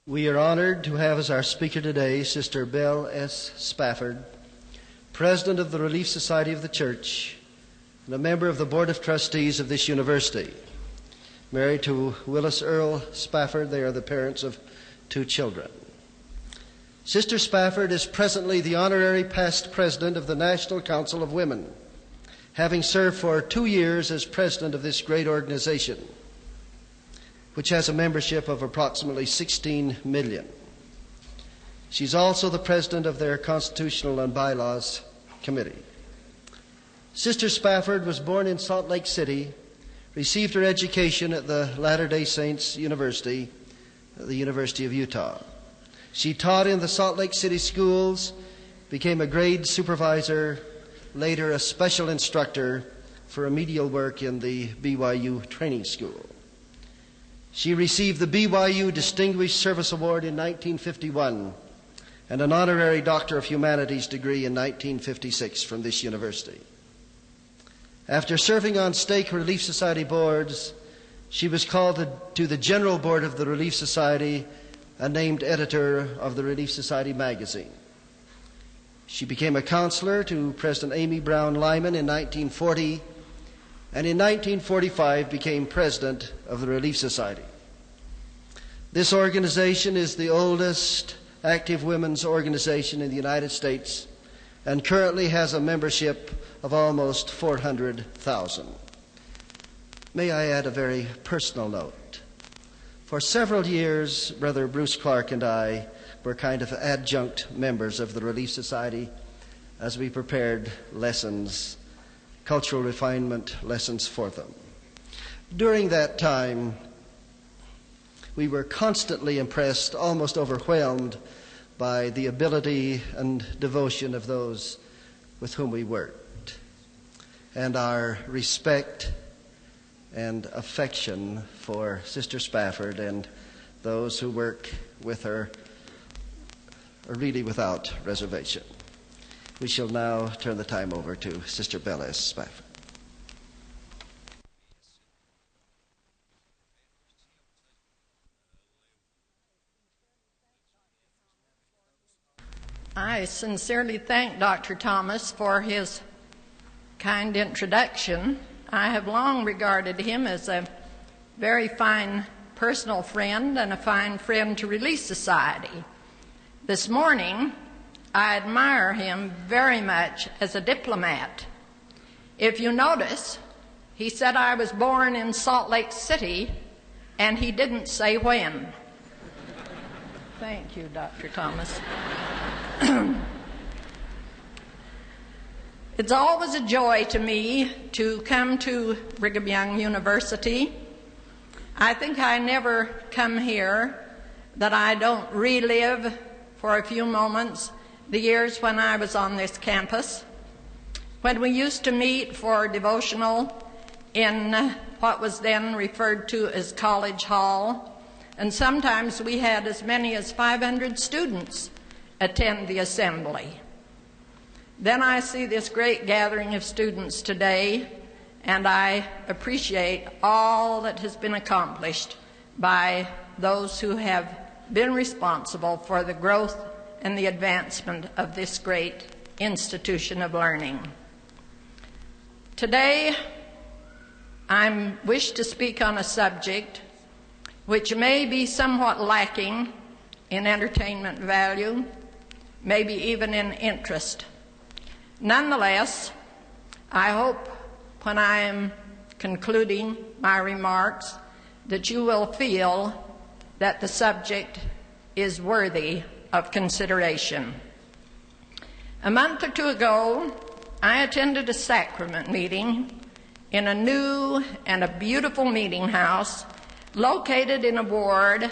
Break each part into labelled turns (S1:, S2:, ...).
S1: We are honored to have as our speaker today Sister Belle S. Spafford, President of the Relief Society of the Church and a member of the Board of Trustees of this university. Married to Willis Earl Spafford, they are the parents of 2 children. Sister Spafford is presently the honorary past president of the National Council of Women, having served for 2 years as president of this great organization, which has a membership of approximately 16 million. She's also the president of their Constitutional and Bylaws Committee. Sister Spafford was born in Salt Lake City, received her education at the Latter-day Saints University, the University of Utah. She taught in the Salt Lake City schools, became a grade supervisor, later a special instructor for remedial work in the BYU Training School. She received the BYU Distinguished Service Award in 1951 and an honorary Doctor of Humanities degree in 1956 from this university. After serving on stake Relief Society boards, she was called to the General Board of the Relief Society and named editor of the Relief Society magazine. She became a counselor to President Amy Brown Lyman in 1940, and in 1945 became president of the Relief Society. This organization is the oldest active women's organization in the United States and currently has a membership of almost 400,000. May I add a very personal note? For several years, Brother Bruce Clark and I were kind of adjunct members of the Relief Society as we prepared lessons, cultural refinement lessons for them. During that time, we were constantly impressed, almost overwhelmed, by the ability and devotion of those with whom we worked, and our respect and affection for Sister Spafford and those who work with her are really without reservation. We shall now turn the time over to Sister Belle S. Spafford.
S2: I sincerely thank Dr. Thomas for his kind introduction. I have long regarded him as a very fine personal friend and a fine friend to Relief Society. This morning, I admire him very much as a diplomat. If you notice, he said I was born in Salt Lake City, and he didn't say when. Thank you, Dr. Thomas. It's always a joy to me to come to Brigham Young University. I think I never come here that I don't relive for a few moments the years when I was on this campus, when we used to meet for devotional in what was then referred to as College Hall, and sometimes we had as many as 500 students attend the assembly. Then I see this great gathering of students today, and I appreciate all that has been accomplished by those who have been responsible for the growth and the advancement of this great institution of learning. Today, I wish to speak on a subject which may be somewhat lacking in entertainment value, maybe even in interest. Nonetheless, I hope when I am concluding my remarks that you will feel that the subject is worthy of consideration. A month or 2 ago, I attended a sacrament meeting in a new and a beautiful meeting house located in a ward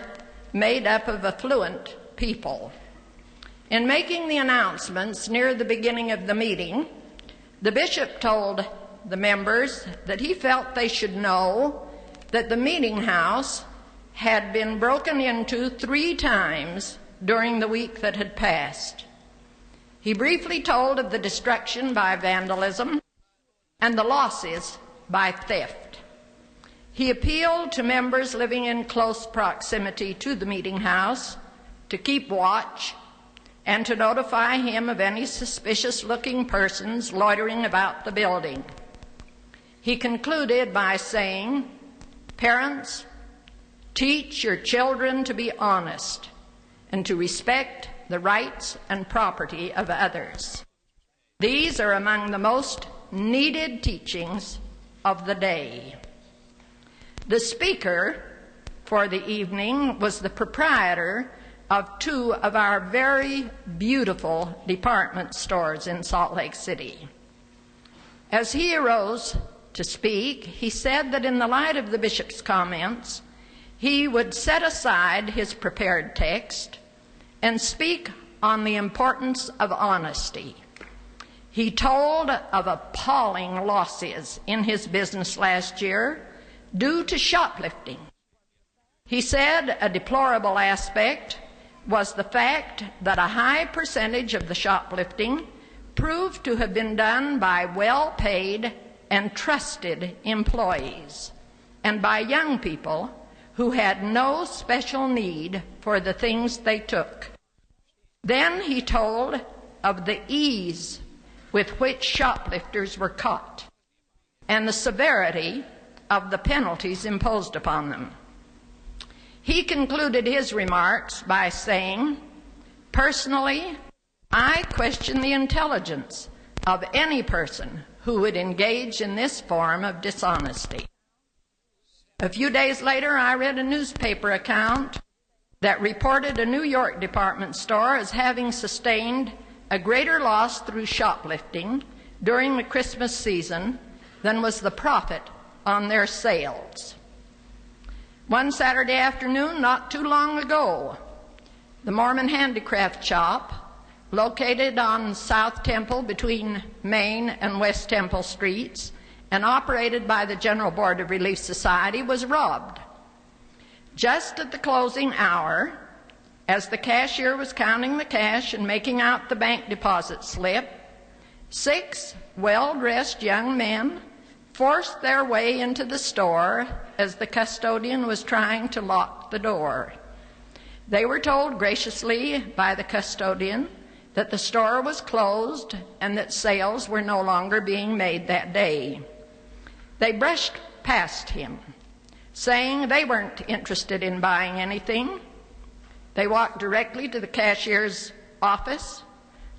S2: made up of affluent people. In making the announcements near the beginning of the meeting, the bishop told the members that he felt they should know that the meeting house had been broken into 3 times during the week that had passed. He briefly told of the destruction by vandalism and the losses by theft. He appealed to members living in close proximity to the meeting house to keep watch and to notify him of any suspicious-looking persons loitering about the building. He concluded by saying, "Parents, teach your children to be honest and to respect the rights and property of others." These are among the most needed teachings of the day. The speaker for the evening was the proprietor of two of our very beautiful department stores in Salt Lake City. As he arose to speak, he said that in the light of the bishop's comments, he would set aside his prepared text and speak on the importance of honesty. He told of appalling losses in his business last year due to shoplifting. He said a deplorable aspect was the fact that a high percentage of the shoplifting proved to have been done by well-paid and trusted employees and by young people who had no special need for the things they took. Then he told of the ease with which shoplifters were caught and the severity of the penalties imposed upon them. He concluded his remarks by saying, "Personally, I question the intelligence of any person who would engage in this form of dishonesty." A few days later, I read a newspaper account that reported a New York department store as having sustained a greater loss through shoplifting during the Christmas season than was the profit on their sales. One Saturday afternoon, not too long ago, the Mormon Handicraft Shop, located on South Temple between Main and West Temple Streets and operated by the General Board of Relief Society, was robbed. Just at the closing hour, as the cashier was counting the cash and making out the bank deposit slip, 6 well-dressed young men forced their way into the store as the custodian was trying to lock the door. They were told graciously by the custodian that the store was closed and that sales were no longer being made that day. They brushed past him, saying they weren't interested in buying anything. They walked directly to the cashier's office,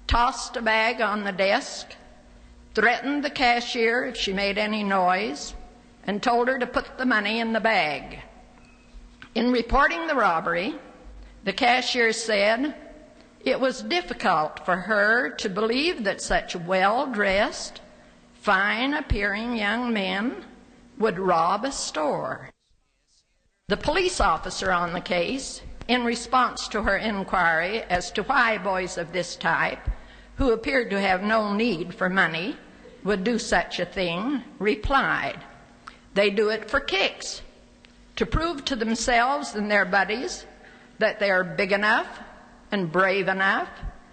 S2: tossed a bag on the desk, threatened the cashier if she made any noise, and told her to put the money in the bag. In reporting the robbery, the cashier said it was difficult for her to believe that such well-dressed, fine-appearing young men would rob a store. The police officer on the case, in response to her inquiry as to why boys of this type, who appeared to have no need for money, would do such a thing, replied, "They do it for kicks, to prove to themselves and their buddies that they are big enough and brave enough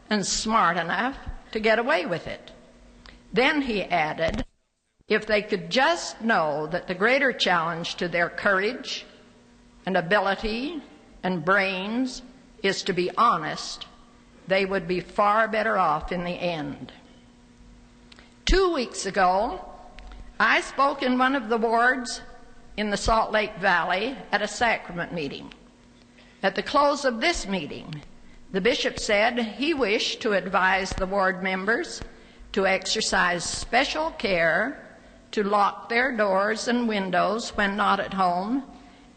S2: and smart enough to get away with it." Then he added, if they could just know that the greater challenge to their courage and ability and brains is to be honest, they would be far better off in the end. 2 weeks ago, I spoke in one of the wards in the Salt Lake Valley at a sacrament meeting. At the close of this meeting, the bishop said he wished to advise the ward members to exercise special care to lock their doors and windows when not at home,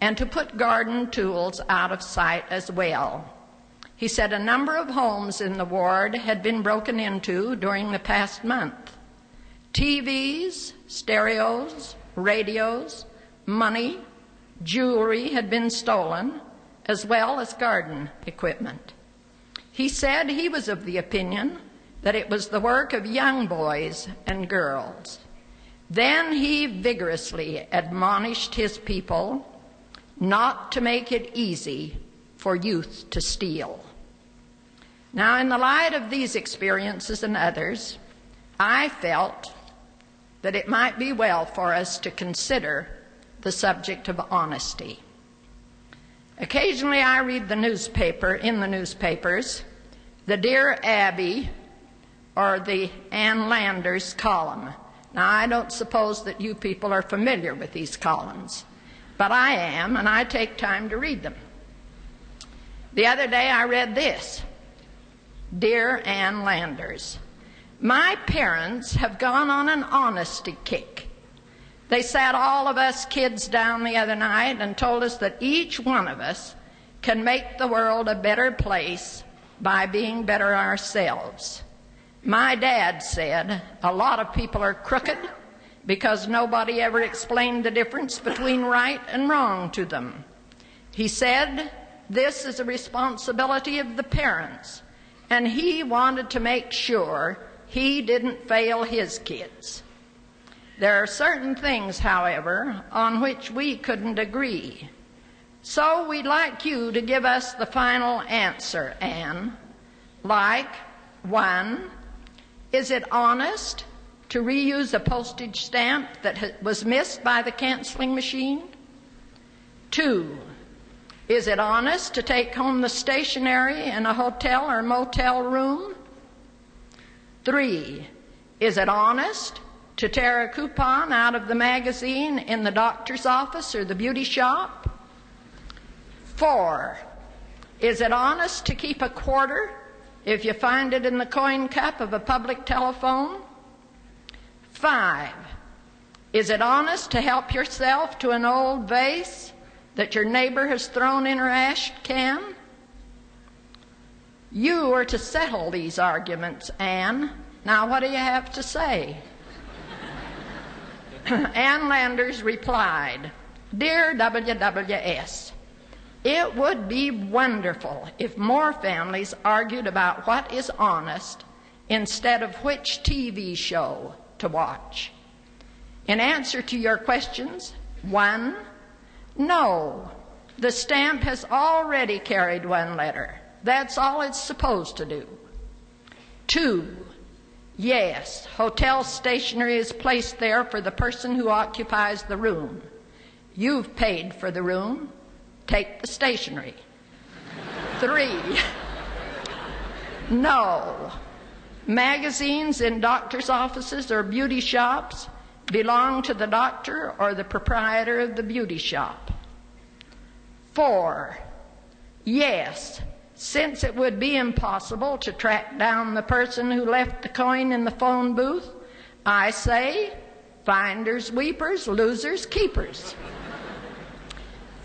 S2: and to put garden tools out of sight as well. He said a number of homes in the ward had been broken into during the past month. TVs, stereos, radios, money, jewelry had been stolen, as well as garden equipment. He said he was of the opinion that it was the work of young boys and girls. Then he vigorously admonished his people not to make it easy for youth to steal. Now, in the light of these experiences and others, I felt that it might be well for us to consider the subject of honesty. Occasionally I read in the newspapers, the Dear Abby or the Ann Landers column. Now, I don't suppose that you people are familiar with these columns, but I am, and I take time to read them. The other day I read this: Dear Ann Landers, my parents have gone on an honesty kick. They sat all of us kids down the other night and told us that each one of us can make the world a better place by being better ourselves. My dad said a lot of people are crooked because nobody ever explained the difference between right and wrong to them. He said this is a responsibility of the parents, and he wanted to make sure he didn't fail his kids. There are certain things, however, on which we couldn't agree. So we'd like you to give us the final answer, Anne. Like, 1, is it honest to reuse a postage stamp that was missed by the canceling machine? 2, is it honest to take home the stationery in a hotel or motel room? 3, is it honest to tear a coupon out of the magazine in the doctor's office or the beauty shop? 4, is it honest to keep a quarter if you find it in the coin cup of a public telephone? 5, is it honest to help yourself to an old vase that your neighbor has thrown in her ash can? You are to settle these arguments, Anne. Now, what do you have to say? Ann Landers replied, Dear WWS, it would be wonderful if more families argued about what is honest instead of which TV show to watch. In answer to your questions, 1, no, the stamp has already carried 1 letter. That's all it's supposed to do. 2, yes, hotel stationery is placed there for the person who occupies the room. You've paid for the room. Take the stationery. 3, no, magazines in doctor's offices or beauty shops belong to the doctor or the proprietor of the beauty shop. 4, yes, since it would be impossible to track down the person who left the coin in the phone booth, I say, finders, weepers, losers, keepers.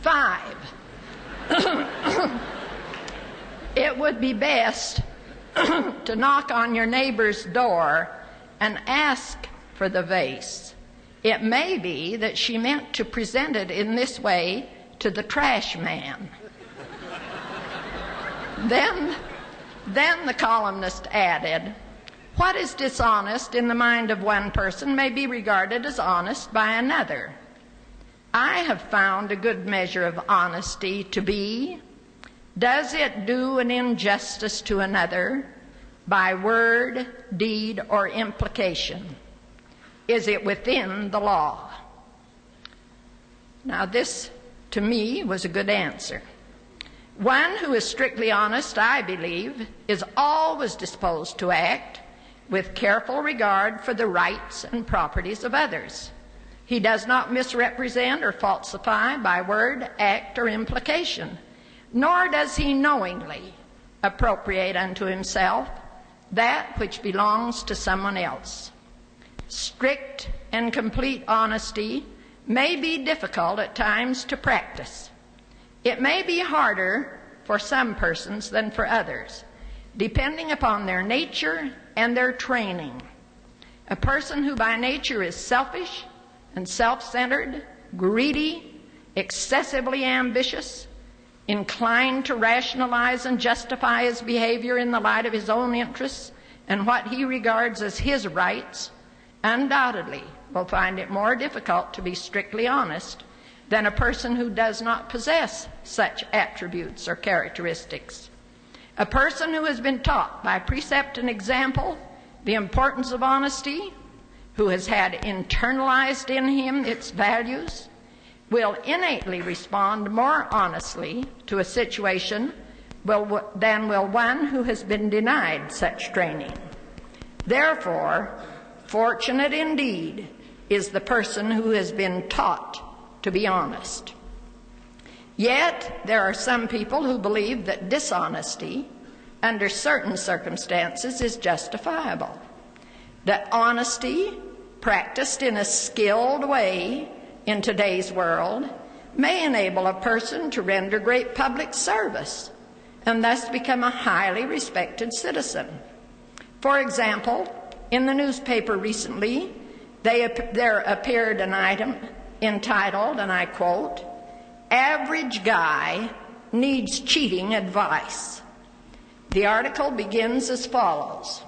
S2: 5, it would be best to knock on your neighbor's door and ask for the vase. It may be that she meant to present it in this way to the trash man. Then the columnist added, what is dishonest in the mind of one person may be regarded as honest by another. I have found a good measure of honesty to be, does it do an injustice to another by word, deed, or implication? Is it within the law? Now this, to me, was a good answer. One who is strictly honest, I believe, is always disposed to act with careful regard for the rights and properties of others. He does not misrepresent or falsify by word, act, or implication, nor does he knowingly appropriate unto himself that which belongs to someone else. Strict and complete honesty may be difficult at times to practice. It may be harder for some persons than for others, depending upon their nature and their training. A person who by nature is selfish and self-centered, greedy, excessively ambitious, inclined to rationalize and justify his behavior in the light of his own interests and what he regards as his rights, undoubtedly will find it more difficult to be strictly honest than a person who does not possess such attributes or characteristics. A person who has been taught by precept and example the importance of honesty, who has had internalized in him its values, will innately respond more honestly to a situation than will one who has been denied such training. Therefore, fortunate indeed is the person who has been taught to be honest. Yet, there are some people who believe that dishonesty, under certain circumstances, is justifiable. That honesty, practiced in a skilled way in today's world, may enable a person to render great public service and thus become a highly respected citizen. For example, in the newspaper recently, there appeared an item entitled, and I quote, "Average Guy Needs Cheating Advice." The article begins as follows,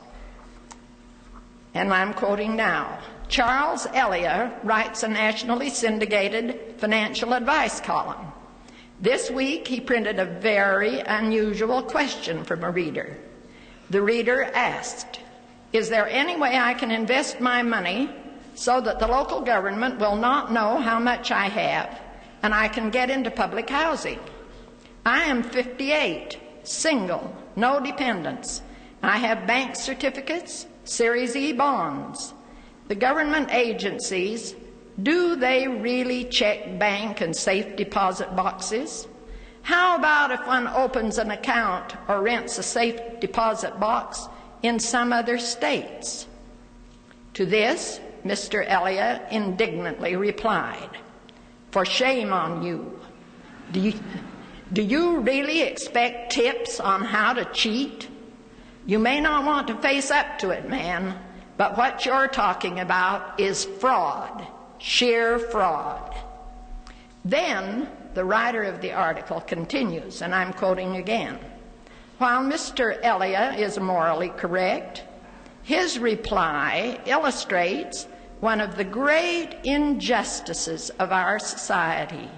S2: and I'm quoting now. Charles Elliott writes a nationally syndicated financial advice column. This week he printed a very unusual question from a reader. The reader asked, "Is there any way I can invest my money so that the local government will not know how much I have and I can get into public housing? I am 58, single, no dependents. I have bank certificates, Series E bonds. The government agencies, do they really check bank and safe deposit boxes? How about if one opens an account or rents a safe deposit box in some other states?" To this, Mr. Elliott indignantly replied, "For shame on you. Do you really expect tips on how to cheat? You may not want to face up to it, man, but what you're talking about is fraud, sheer fraud." Then the writer of the article continues, and I'm quoting again. While Mr. Elliott is morally correct, his reply illustrates one of the great injustices of our society.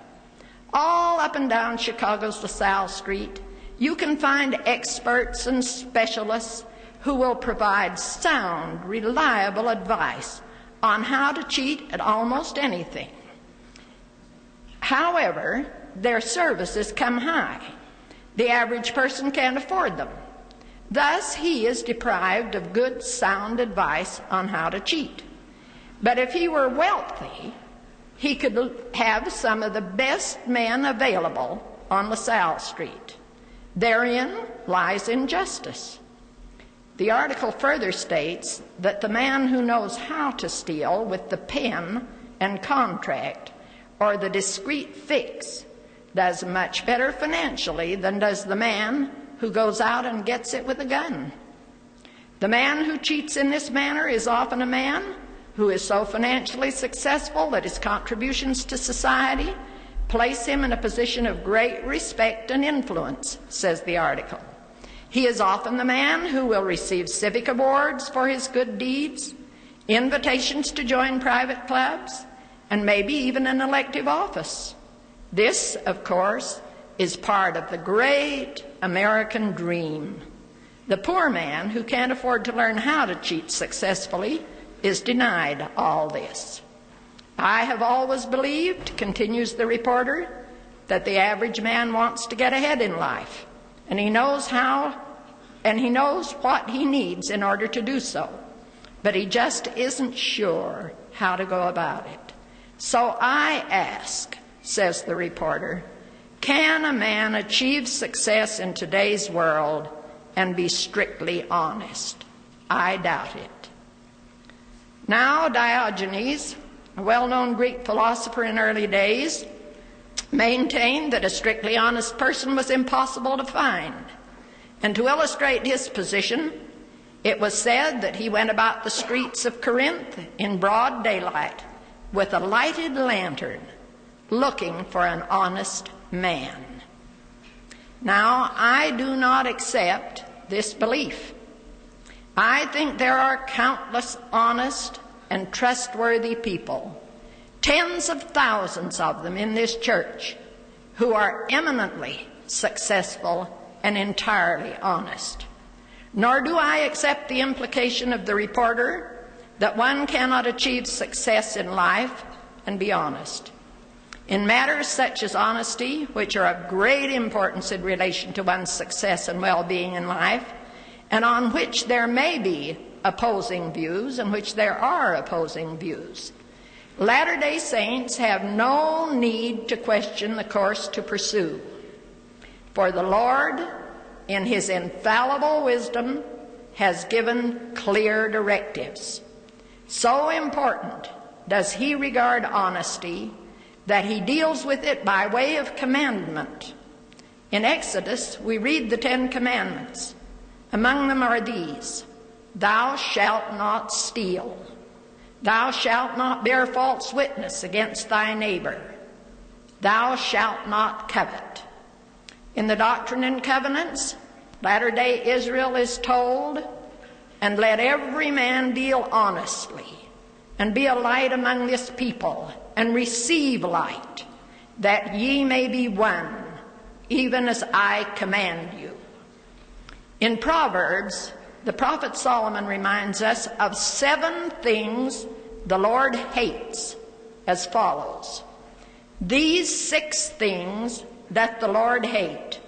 S2: All up and down Chicago's LaSalle Street, you can find experts and specialists who will provide sound, reliable advice on how to cheat at almost anything. However, their services come high. The average person can't afford them. Thus, he is deprived of good, sound advice on how to cheat. But if he were wealthy, he could have some of the best men available on LaSalle Street. Therein lies injustice. The article further states that the man who knows how to steal with the pen and contract or the discreet fix does much better financially than does the man who goes out and gets it with a gun. The man who cheats in this manner is often a man who is so financially successful that his contributions to society place him in a position of great respect and influence, says the article. He is often the man who will receive civic awards for his good deeds, invitations to join private clubs, and maybe even an elective office. This, of course, is part of the great American dream. The poor man who can't afford to learn how to cheat successfully is denied all this. I have always believed, continues the reporter, that the average man wants to get ahead in life, and he knows what he needs in order to do so, but he just isn't sure how to go about it. So I ask, says the reporter, can a man achieve success in today's world and be strictly honest? I doubt it. Now Diogenes, a well-known Greek philosopher in early days, maintained that a strictly honest person was impossible to find. And to illustrate his position, it was said that he went about the streets of Corinth in broad daylight with a lighted lantern looking for an honest man. Now, I do not accept this belief. I think there are countless honest and trustworthy people, tens of thousands of them in this church, who are eminently successful and entirely honest. Nor do I accept the implication of the reporter that one cannot achieve success in life and be honest. In matters such as honesty, which are of great importance in relation to one's success and well-being in life, and on which there may be opposing views, and which there are opposing views, Latter-day Saints have no need to question the course to pursue. For the Lord, in His infallible wisdom, has given clear directives. So important does He regard honesty that He deals with it by way of commandment. In Exodus, we read the 10 Commandments. Among them are these: Thou shalt not steal. Thou shalt not bear false witness against thy neighbor. Thou shalt not covet. In the Doctrine and Covenants, latter-day Israel is told, and let every man deal honestly, and be a light among this people, and receive light, that ye may be one, even as I command you. In Proverbs, the prophet Solomon reminds us of 7 things the Lord hates as follows: These 6 things doth the Lord hate,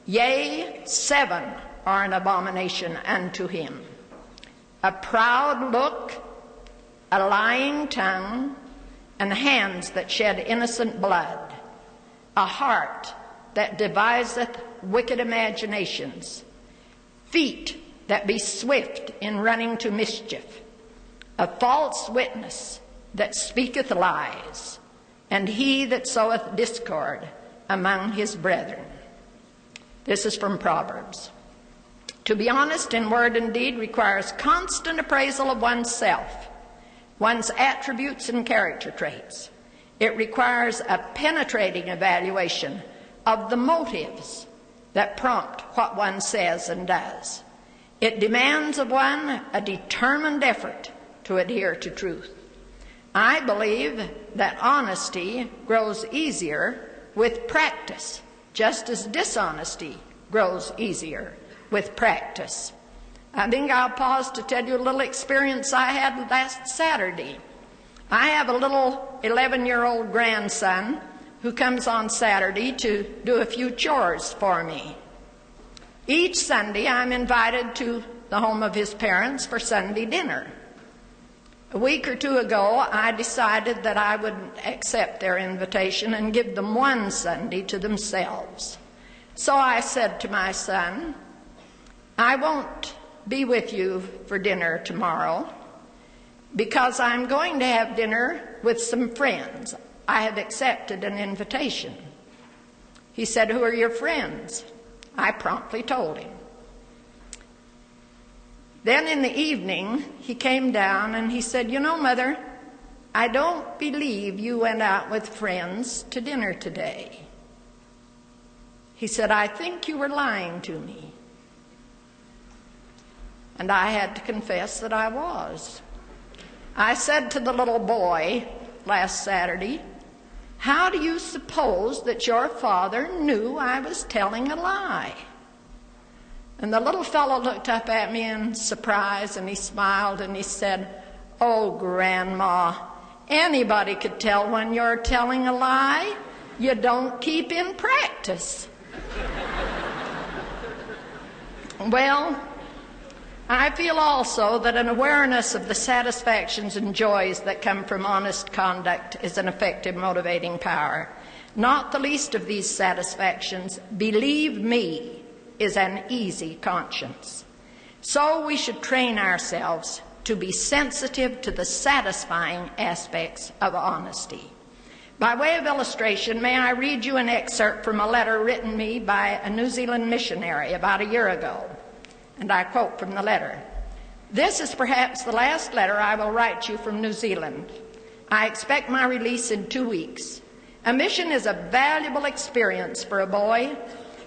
S2: yea, 7 are an abomination unto Him: a proud look, a lying tongue, and hands that shed innocent blood, a heart that deviseth wicked imaginations, feet that be swift in running to mischief, a false witness that speaketh lies, and he that soweth discord among his brethren. This is from Proverbs. To be honest in word and deed requires constant appraisal of oneself, one's attributes and character traits. It requires a penetrating evaluation of the motives that prompt what one says and does. It demands of one a determined effort to adhere to truth. I believe that honesty grows easier with practice, just as dishonesty grows easier with practice. I think I'll pause to tell you a little experience I had last Saturday. I have a little 11-year-old grandson who comes on Saturday to do a few chores for me. Each Sunday I'm invited to the home of his parents for Sunday dinner. A week or 2 ago I decided that I would accept their invitation and give them one Sunday to themselves. So I said to my son, I won't be with you for dinner tomorrow because I'm going to have dinner with some friends. I have accepted an invitation. He said, who are your friends? I promptly told him. Then in the evening, he came down and he said, you know, Mother, I don't believe you went out with friends to dinner today. He said, I think you were lying to me. And I had to confess that I was. I said to the little boy last Saturday, how do you suppose that your father knew I was telling a lie? And the little fellow looked up at me in surprise and he smiled and he said, oh, Grandma, anybody could tell when you're telling a lie. You don't keep in practice. Well, I feel also that an awareness of the satisfactions and joys that come from honest conduct is an effective motivating power. Not the least of these satisfactions, believe me, is an easy conscience. So we should train ourselves to be sensitive to the satisfying aspects of honesty. By way of illustration, may I read you an excerpt from a letter written me by a New Zealand missionary about a year ago. And I quote from the letter. This is perhaps the last letter I will write you from New Zealand. I expect my release in 2 weeks. A mission is a valuable experience for a boy.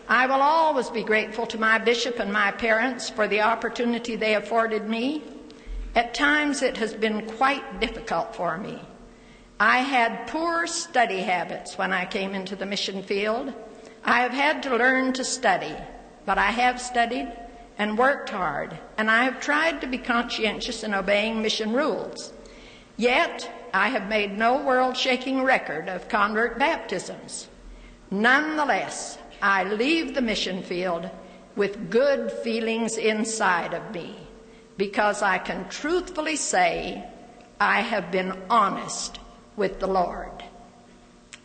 S2: I will always be grateful to my bishop and my parents for the opportunity they afforded me. At times it has been quite difficult for me. I had poor study habits when I came into the mission field. I have had to learn to study, but I have studied and worked hard, and I have tried to be conscientious in obeying mission rules. Yet, I have made no world-shaking record of convert baptisms. Nonetheless, I leave the mission field with good feelings inside of me, because I can truthfully say I have been honest with the Lord.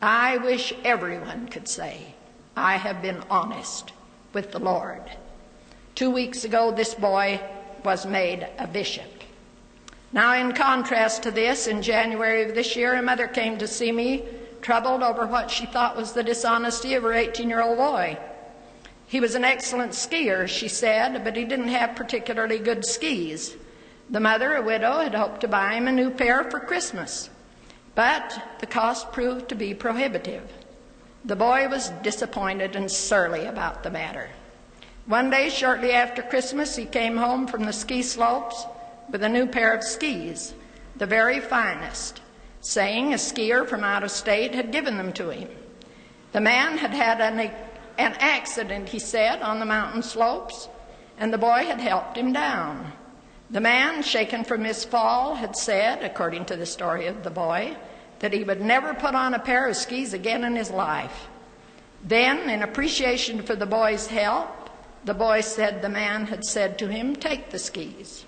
S2: I wish everyone could say, I have been honest with the Lord. 2 weeks ago, this boy was made a bishop. Now, in contrast to this, in January of this year, a mother came to see me, troubled over what she thought was the dishonesty of her 18-year-old boy. He was an excellent skier, she said, but he didn't have particularly good skis. The mother, a widow, had hoped to buy him a new pair for Christmas, but the cost proved to be prohibitive. The boy was disappointed and surly about the matter. One day, shortly after Christmas, he came home from the ski slopes with a new pair of skis, the very finest, saying a skier from out of state had given them to him. The man had had an accident, he said, on the mountain slopes, and the boy had helped him down. The man, shaken from his fall, had said, according to the story of the boy, that he would never put on a pair of skis again in his life. Then, in appreciation for the boy's help, the boy said the man had said to him, "Take the skis."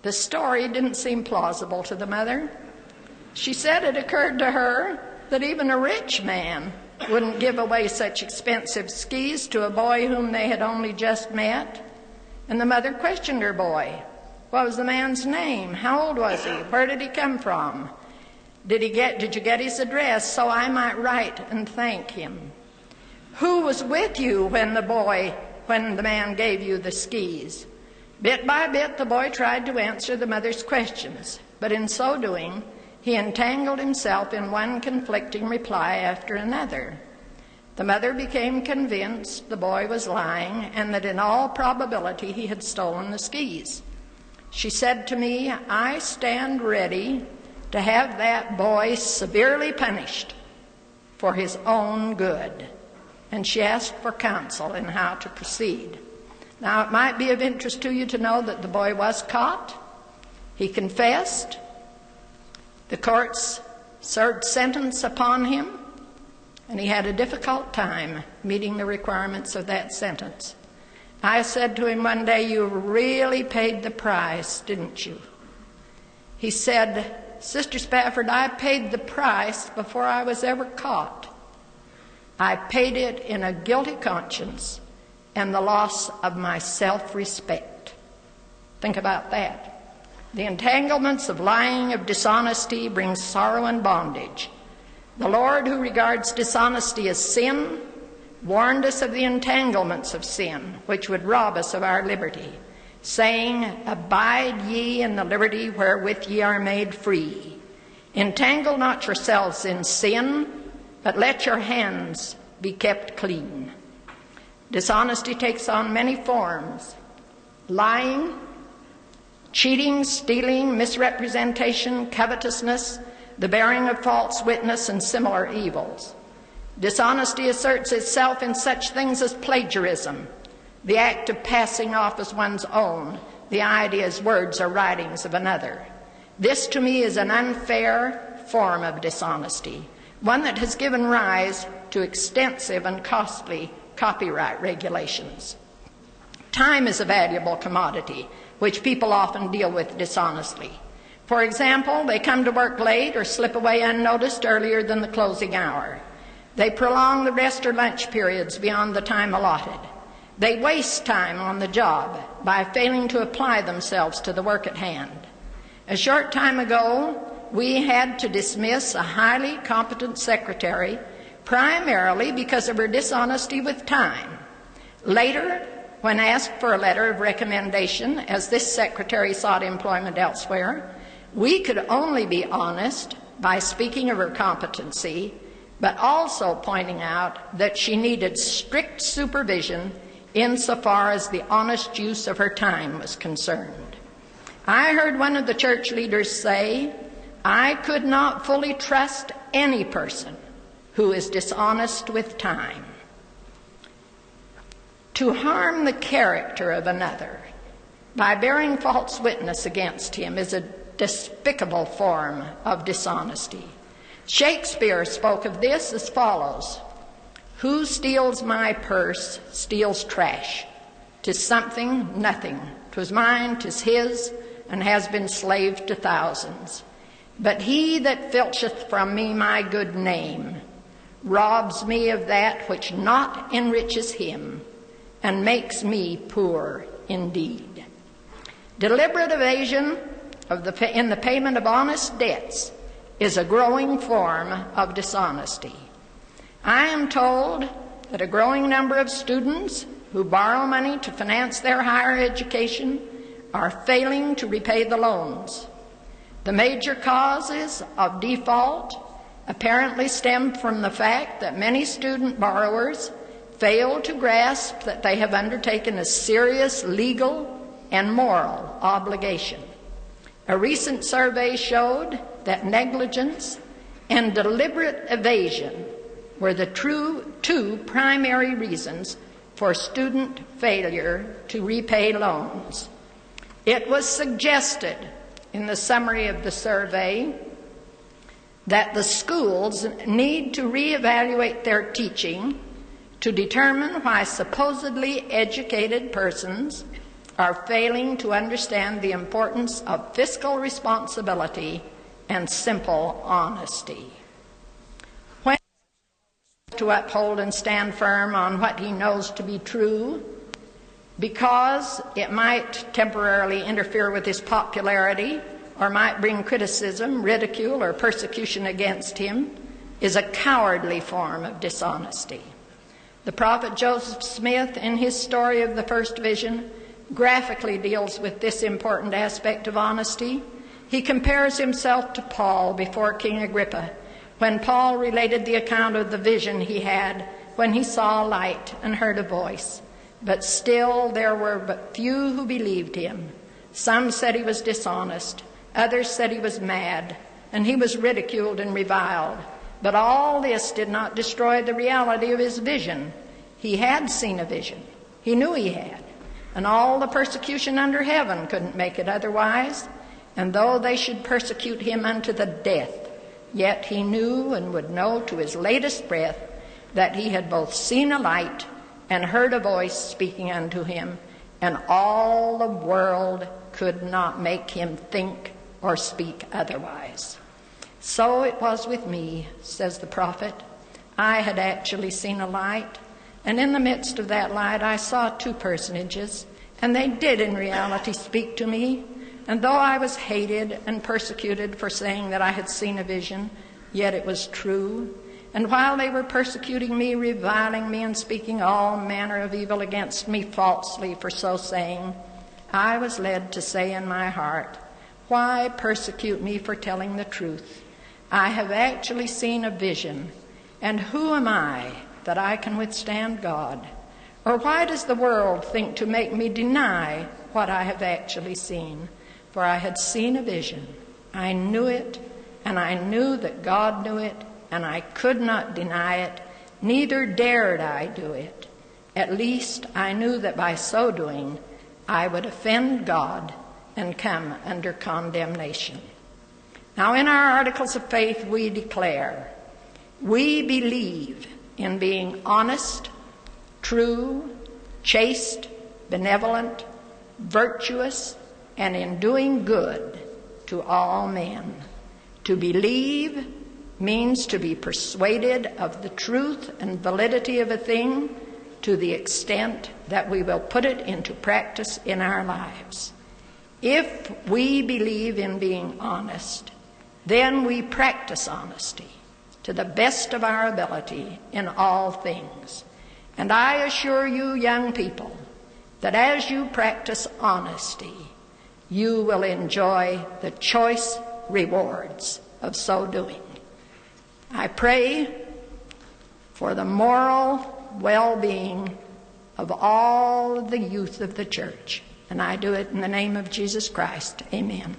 S2: The story didn't seem plausible to the mother. She said it occurred to her that even a rich man wouldn't give away such expensive skis to a boy whom they had only just met. And the mother questioned her boy. What was the man's name? How old was he? Where did he come from? Did you get his address so I might write and thank him? Who was with you when the man gave you the skis? Bit by bit, the boy tried to answer the mother's questions, but in so doing, he entangled himself in one conflicting reply after another. The mother became convinced the boy was lying and that in all probability he had stolen the skis. She said to me, "I stand ready to have that boy severely punished for his own good." And she asked for counsel in how to proceed. Now, it might be of interest to you to know that the boy was caught. He confessed. The courts served sentence upon him, and he had a difficult time meeting the requirements of that sentence. I said to him one day, "You really paid the price, didn't you?" He said, "Sister Spafford, I paid the price before I was ever caught. I paid it in a guilty conscience and the loss of my self-respect." Think about that. The entanglements of lying, of dishonesty, bring sorrow and bondage. The Lord, who regards dishonesty as sin, warned us of the entanglements of sin, which would rob us of our liberty, saying, "Abide ye in the liberty wherewith ye are made free. Entangle not yourselves in sin, but let your hands be kept clean." Dishonesty takes on many forms: lying, cheating, stealing, misrepresentation, covetousness, the bearing of false witness, and similar evils. Dishonesty asserts itself in such things as plagiarism, the act of passing off as one's own the ideas, words, or writings of another. This, to me, is an unfair form of dishonesty, one that has given rise to extensive and costly copyright regulations. Time is a valuable commodity, which people often deal with dishonestly. For example, they come to work late or slip away unnoticed earlier than the closing hour. They prolong the rest or lunch periods beyond the time allotted. They waste time on the job by failing to apply themselves to the work at hand. A short time ago, we had to dismiss a highly competent secretary primarily because of her dishonesty with time. Later, when asked for a letter of recommendation, as this secretary sought employment elsewhere, we could only be honest by speaking of her competency, but also pointing out that she needed strict supervision insofar as the honest use of her time was concerned. I heard one of the church leaders say, "I could not fully trust any person who is dishonest with time." To harm the character of another by bearing false witness against him is a despicable form of dishonesty. Shakespeare spoke of this as follows: "Who steals my purse steals trash. 'Tis something, nothing. 'Twas mine, 'tis his, and has been slave to thousands. But he that filcheth from me my good name robs me of that which not enriches him, and makes me poor indeed." Deliberate evasion in the payment of honest debts is a growing form of dishonesty. I am told that a growing number of students who borrow money to finance their higher education are failing to repay the loans. The major causes of default apparently stem from the fact that many student borrowers fail to grasp that they have undertaken a serious legal and moral obligation. A recent survey showed that negligence and deliberate evasion were the two primary reasons for student failure to repay loans. It was suggested in the summary of the survey that the schools need to reevaluate their teaching to determine why supposedly educated persons are failing to understand the importance of fiscal responsibility and simple honesty. When to uphold and stand firm on what he knows to be true, because it might temporarily interfere with his popularity or might bring criticism, ridicule, or persecution against him, is a cowardly form of dishonesty. The prophet Joseph Smith, in his story of the first vision, graphically deals with this important aspect of honesty. He compares himself to Paul before King Agrippa, when Paul related the account of the vision he had when he saw a light and heard a voice. But still there were but few who believed him. Some said he was dishonest, others said he was mad, and he was ridiculed and reviled. But all this did not destroy the reality of his vision. He had seen a vision. He knew he had. And all the persecution under heaven couldn't make it otherwise. And though they should persecute him unto the death, yet he knew and would know to his latest breath that he had both seen a light and heard a voice speaking unto him, and all the world could not make him think or speak otherwise. So it was with me, says the prophet. I had actually seen a light, and in the midst of that light I saw two personages, and they did in reality speak to me. And though I was hated and persecuted for saying that I had seen a vision, yet it was true. And while they were persecuting me, reviling me, and speaking all manner of evil against me falsely for so saying, I was led to say in my heart, why persecute me for telling the truth? I have actually seen a vision, and who am I that I can withstand God? Or why does the world think to make me deny what I have actually seen? For I had seen a vision. I knew it, and I knew that God knew it, and I could not deny it, neither dared I do it. At least I knew that by so doing I would offend God and come under condemnation. Now in our articles of faith we declare, we believe in being honest, true, chaste, benevolent, virtuous, and in doing good to all men. To believe means to be persuaded of the truth and validity of a thing to the extent that we will put it into practice in our lives. If we believe in being honest, then we practice honesty to the best of our ability in all things. And I assure you, young people, that as you practice honesty, you will enjoy the choice rewards of so doing. I pray for the moral well-being of all the youth of the church, and I do it in the name of Jesus Christ. Amen.